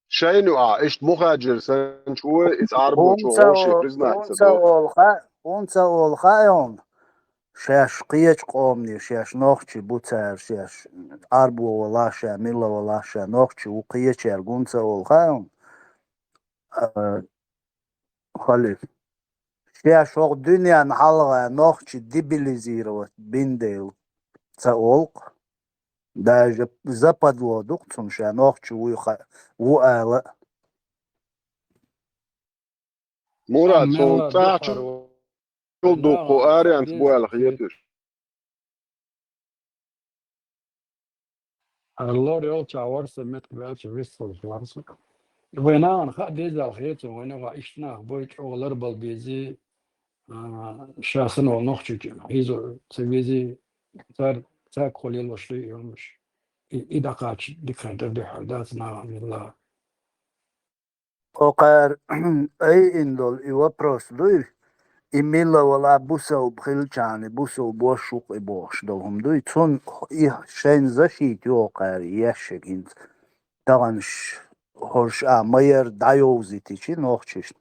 şeylu işte muhacir sen şu iz arbo şu o şey priznaysa do. أنثى والخايون شاش قيش قومني شاش نوخشي بوتار شاش أربو ولا شا ميلا ولا شا نوخشي وقيش أنثى والخايون خليف شاش وق دنيا نحلغا نوخشي ديبليزيروت بينديل تاولق даже западло дукцум ша нохчу уала Murat son Mela taçı duhar oldu ko ariyans bu el kıyıtı. اللور يوتشا ورثة متك بألش فيستول فلارسك وينا خا ديزا الخيط وينا إشنا بويت أولر بالبيزي شاسن والنخشي هيزو تبيزي تار خليل وشلي يومش إذا قاتش دكان تبدي حداثنا من الله اوقار اي اندول ايوا بروس دوي إميلا ولا بوسو بخيلشاني بوسو بوشوق إبوش دوهم دوي تون إيه شين زشيت يوقار يشك انت تغنش هرش مير дайоузи тичи нохчиш,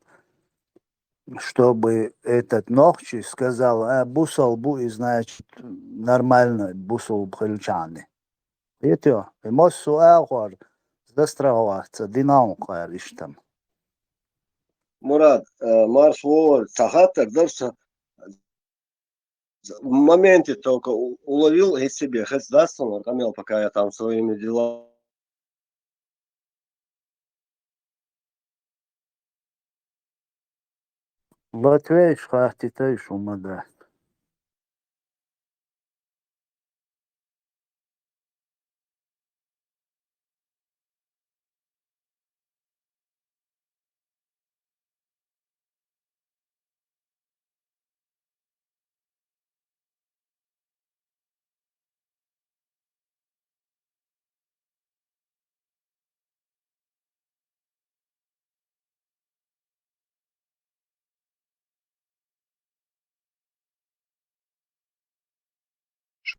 чтобы этот нохчи сказал, бусол бу и значит нормально бусол бхильчаны. Это эмоцию ахор застраховаться динамика иштам. Мурат, Марс Вовар, Сахатер, дальше в моменте только уловил из себя, хоть даст он, Камил, пока я там своими делами. Латвейш хахтитайш умада.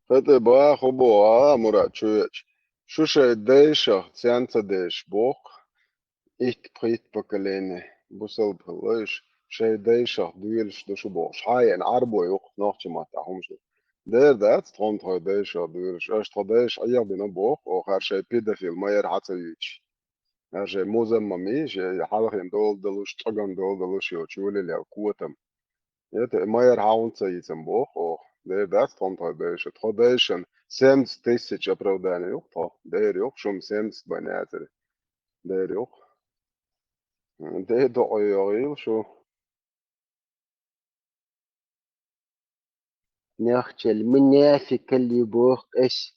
Hadi bak o bu Murat şu şey değişik sence değiş bok ilk prit bakalene bu sabırlış şey değişik duyuluş da şu boş hayen arbo yok nokçu mata homş der stront ha değişik duyuluş işte değiş ayağına bok o her şey pedofil mayer hatayıç her şey muzammami şey halkın doluş çıkan doluş yok çöyle ya kuatam это Майер Хаунца и Цимбох, да, стон тойбейш, тойбейшен 70 тысяч оправданий, дэр yok, шум 70 банятер, дэр yok. Дэ до ойорил, шо. نخجل من يافك اللي بوخ إيش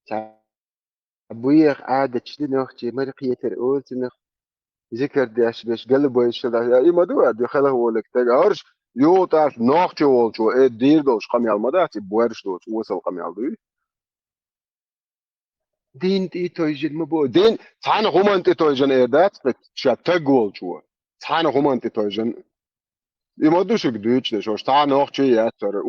تعبير عادة شدي نخجل مرقية الأولى نخ ذكر داش بيش قلبه يشلا يا إما دوا دي خلا هو لك تجارش يو تعرف نخجل والشو إيه دير دوش قام يالمدا تبورش دوش وصل قام يالدوي دين تي تويجن مبو دين تانا همان تي تويجن إيدات شاتق والشو تانا همان تي تويجن إما دوشك دوش دشوش تانا نخجل ياتر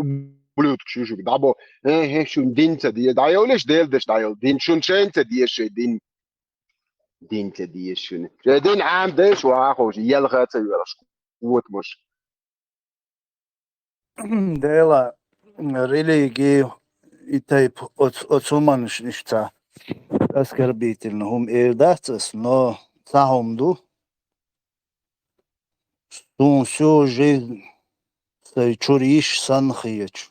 بلوت كشوشك دابو هي شون دين تدي دايو ليش ديل دش دايو دين شون شين تدي شي دين تدي شون دين عام دش واخوش يلغى تيولاش قوت مش Dela religiju i taip odsumaništa oskarbitelno hum dacas no sahum du sun всю жизнь сай чуриш санхияч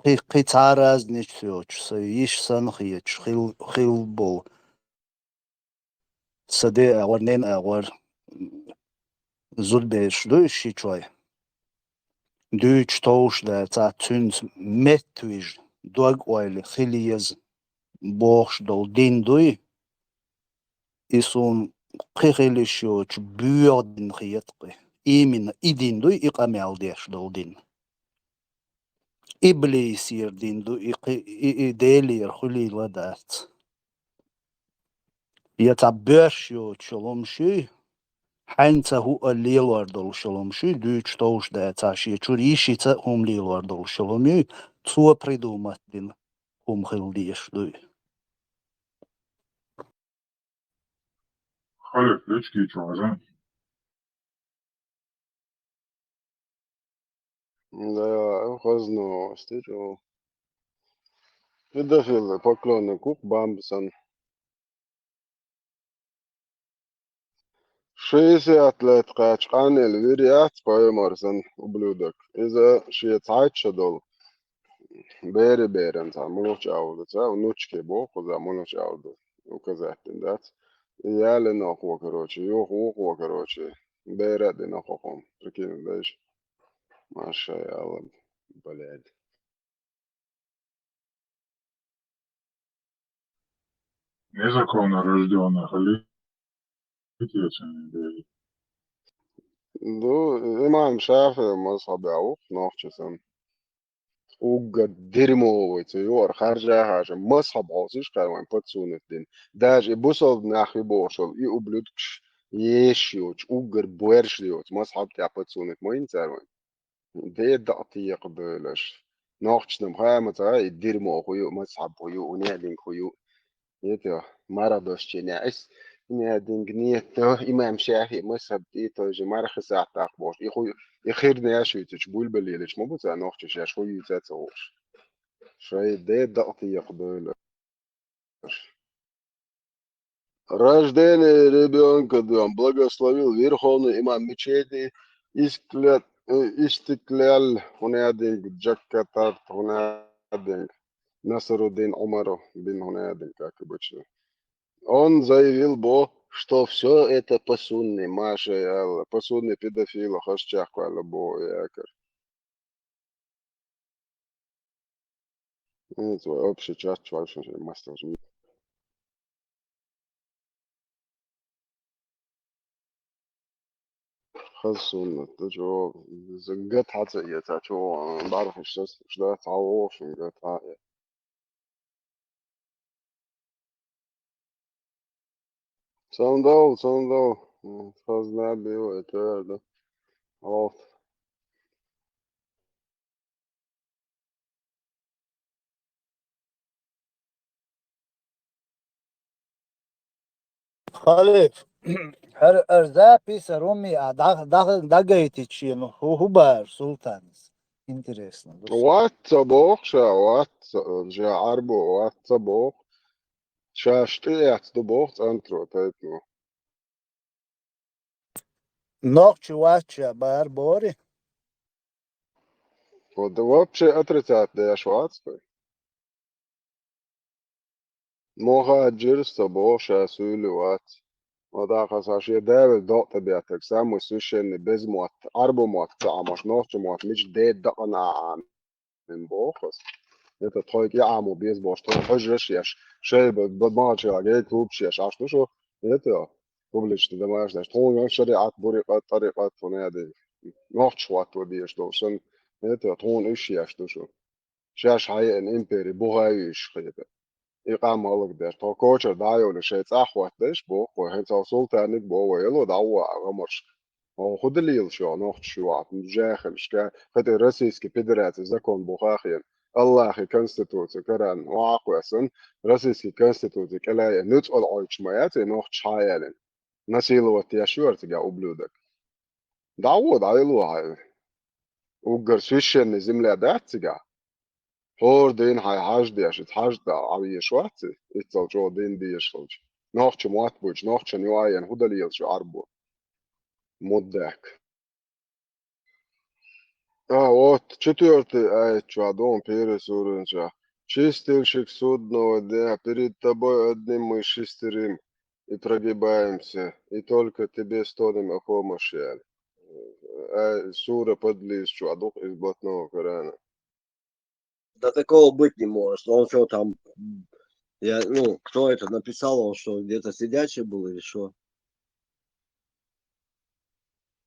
қитаraz нечсёч сай иш санхияч хил бол саде агор нен агор Zulbeish duishi choi. Duich touch da ta tuns metwij dog oil khilias boch dol din dui isun khilishio ch buurdin khiyatqi imin idin dui iqamel desh dol din iblis yer din dui idelir khuli ladat yata bershio cholomshi Heinza hu a leelardol shalomshi duich touch da ta shi churishita hum leelardol shalomi zu придумать din hum khildish dui Халек, лечки, чуважен. Да, хозно, стиру. Педофилы, поклонны, кук, бамбсан. 60 лет قاچقان الويريات بايمارسن ублюдок. إذا شيء تعيش دول بيري بيرن تا ملوش عودة تا ونوچكي بوخ وزا ملوش عودة وكذا تندات يالي ناقوة كروچي يوخ كروچي بيرا دي ناقوكم تركين دايش ما شاء الله بلاد Незаконно рожденных лететь. دو إمام شافعي مذهب يعوق ناقشسن وقد درمو ويتيور خارجة حاجة مذهب عاصيش قايمين بتسون الدين داج إبوصل ناخي بوشل إي أبلودكش يشيوش وقر بويرشليوش مذهب تاع بتسون الدين تاروين دي دقتي قبلش ناقش نمخامة تاعي درمو خيو مذهب خيو ونادين خيو يتيا مرضوش ناعس نادين جنيتو إمام شافعي مذهب تيتو جمار خساع تاقبوش يخير ناشو تشبول بليلش مو بتاع ناقش شاش خيو يتاتوش شوية دي دقتي قبلش Рождение ребенка, да, благословил Верховный имам мечети, истеклял Хунядинг, Джаккатар Хунядинг, Насаруддин Умару бин Хунядинг, как обычно. Он заявил, что все это по сунне, Маша и Алла, по сунне педофила, хашчахку Алла Бо якор. Это твой общий час, чувак, мастер. خلصوا جو زقت حتى يتاچو بعرف ايش ده تعوش قطع صندوق فازنا بيو اترد اوف Khalif, her erza pisa Rumi a dagaiti čino, hubar sultanis. Interesno. وات بوخشا وات جا عربو وات بوخ شاشتيات دبوخ انترو تايتنو Nokči vača bar bori. Вот вообще отрицать да шватской مهاجر صبوشا سولي وات ودا خساشي داول دوت بياتك سامو سوشن بزموت عربو موت تعمش نوش موت مش ديد دقنا عن من بوخس انت تخيك يعمو بيز بوش تو حجرش يش شيء بدماغ شيء عليه كوب شيء عشان شو انت قبلش دماغش ده تون شريعة بريقة طريقة فنادي نوش وات وديش دوسن انت تون ايش يش شو شاش حي ان امبيري بوهايش خيبه إقامة لقدر تو كوتشر دايو لشيء أخوات ليش بو وهنت سلطانك بو ويلو دعوة غمرش هو خد اللي شو نوخت شو عط جاخل شكا خد الرسيسكي بيدرات زكون بوخاخين الله أخي كونستيتوتي كران واقوسن رسيسكي كونستيتوتي كلا نوت العيش مايات نوخت شايلن نسيلو وتياشور تجا أبلودك دعوة دايلو هاي وقر سويشن زملا دات تجا هور دين هاي حاجدي عشان حاجدة عوية شواتي إتصل جو دين دي يشخلج نوخش مواتبوش نوخش نيواين هو دليل شو عربو مدك вот четвертый что дом пересуренча чистильщик судного дня перед тобой одним мы шестерым и прогибаемся и только тебе стонем о помощи Сура подлез, что адух из блатного Корана. Да такого быть не может. Он что там, кто это написал, он что, где-то сидячий был или что?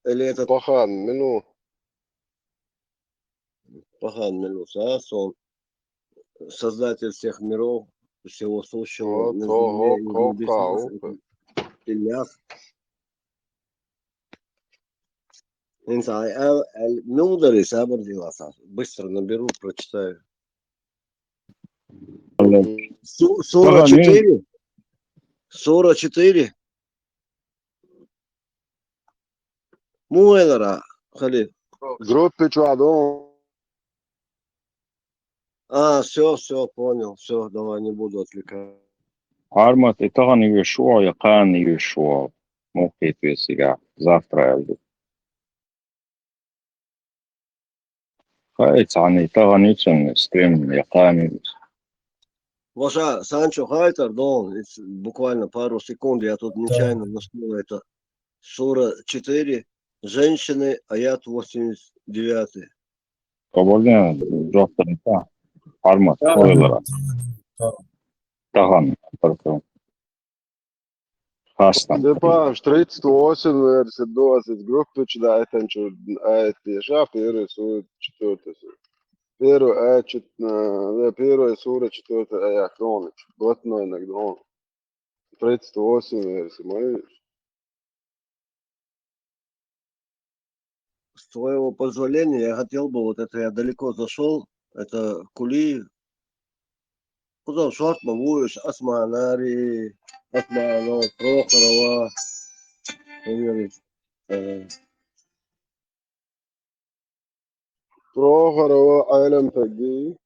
Или этот Пахан, мину. Пахан Мелюс, он создатель всех миров, всего сущего, на земле и в небесах, в тенях. Не знаю, Мюлдер Сабр Диласа. Быстро наберу, прочитаю. Сура 4. Сура 4. Муэлара, Халид. Группе Чуадон. Все, понял. Все, давай, не буду отвлекать. Армат и таган Иешуа, Якан Иешуа. Мухит весига. Завтра я буду. Хайц ани таган ицен стрим Якан. Ваша Санчо Хайтер, буквально пару секунд, я тут нечаянно нашел это. Сура 4, женщины, аят 89. Кабалден доктор та. Армат ойлара. Таган. Хастан. Степан, 38 версия 20. Группе Чуда, это аят Еша, первая сура 4. Первая сура 4 аят Хроныч. Блатной иногда. 38 версия, молишь? С твоего позволения, я хотел бы, вот это я далеко зашел, это Кули, куда шорт Мавуиш, Османари, Османов, Прохорова, Прохорова, Айлем Таги.